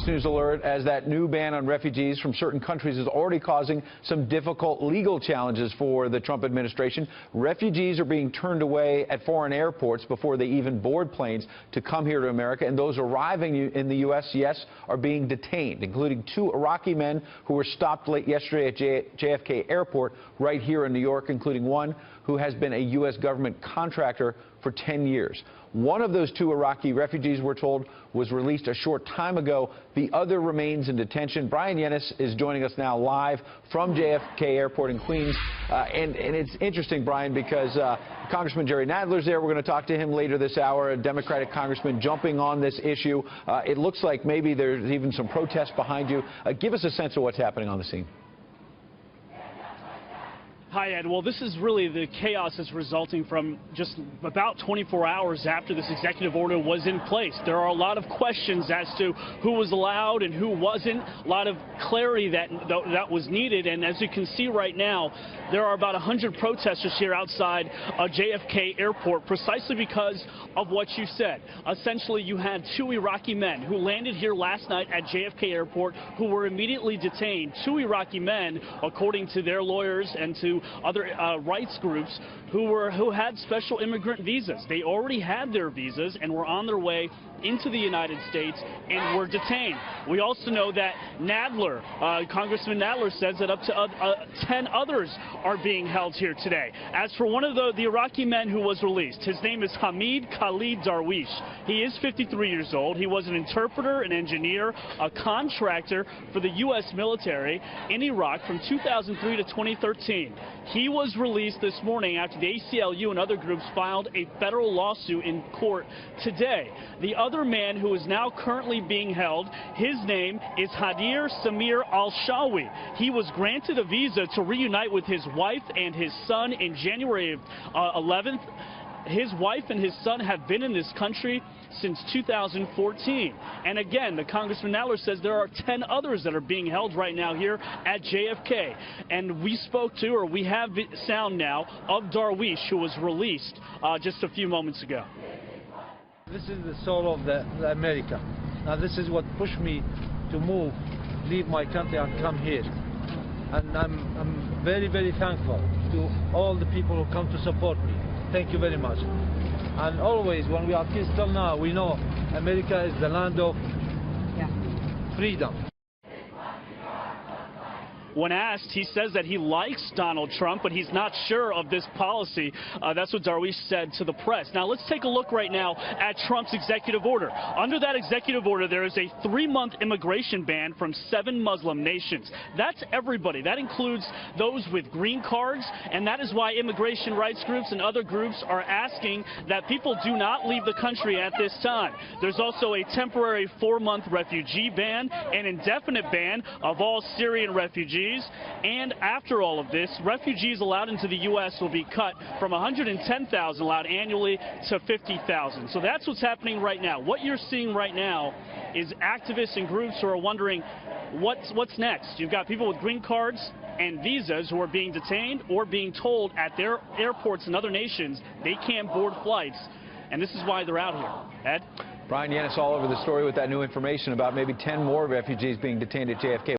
News alert as that new ban on refugees from certain countries is already causing some difficult legal challenges for the Trump administration. Refugees are being turned away at foreign airports before they even board planes to come here to America, and those arriving in the U.S., yes, are being detained, including 2 Iraqi men who were stopped late yesterday at JFK Airport right here in New York, including one who has been a U.S. government contractor for 10 years. One of those 2 Iraqi refugees, we're told, was released a short time ago. The other remains in detention. Brian Yennis is joining us now live from JFK Airport in Queens. And it's interesting, Brian, because Congressman Jerry Nadler's there. We're going to talk to him later this hour, a Democratic congressman jumping on this issue. It looks like maybe there's even some protests behind you. Give us a sense of what's happening on the scene. Hi, Ed. Well, this is really the chaos that's resulting from just about 24 hours after this executive order was in place. There are a lot of questions as to who was allowed and who wasn't, a lot of clarity that was needed. And as you can see right now, there are about 100 protesters here outside JFK Airport precisely because of what you said. Essentially, you had 2 Iraqi men who landed here last night at JFK Airport who were immediately detained. 2 Iraqi men, according to their lawyers and to other rights groups, who had special immigrant visas. They already had their visas and were on their way into the United States and were detained. We also know that Nadler, Congressman Nadler, says that up to 10 others are being held here today. As for one of the Iraqi men who was released, his name is Hamid Khalid Darwish. He is 53 years old. He was an interpreter, an engineer, a contractor for the U.S. military in Iraq from 2003 to 2013. He was released this morning after the ACLU and other groups filed a federal lawsuit in court today. The other man who is now currently being held, his name is Hadir Samir Al-Shawi. He was granted a visa to reunite with his wife and his son in January of 11th. His wife and his son have been in this country since 2014. And again, the Congressman Nadler says there are 10 others that are being held right now here at JFK. And we have sound now of Darwish, who was released just a few moments ago. This is the soul of the America. Now this is what pushed me to leave my country and come here. And I'm very, very thankful to all the people who come to support me. Thank you very much. And always, when we are kids till now, we know America is the land of freedom. When asked, he says that he likes Donald Trump, but he's not sure of this policy. That's what Darwish said to the press. Now, let's take a look right now at Trump's executive order. Under that executive order, there is a 3-month immigration ban from 7 Muslim nations. That's everybody. That includes those with green cards, and that is why immigration rights groups and other groups are asking that people do not leave the country at this time. There's also a temporary 4-month refugee ban, an indefinite ban of all Syrian refugees. And after all of this, refugees allowed into the U.S. will be cut from 110,000 allowed annually to 50,000. So that's what's happening right now. What you're seeing right now is activists and groups who are wondering what's next. You've got people with green cards and visas who are being detained or being told at their airports in other nations they can't board flights. And this is why they're out here. Ed? Brian Yennis all over the story with that new information about maybe 10 more refugees being detained at JFK.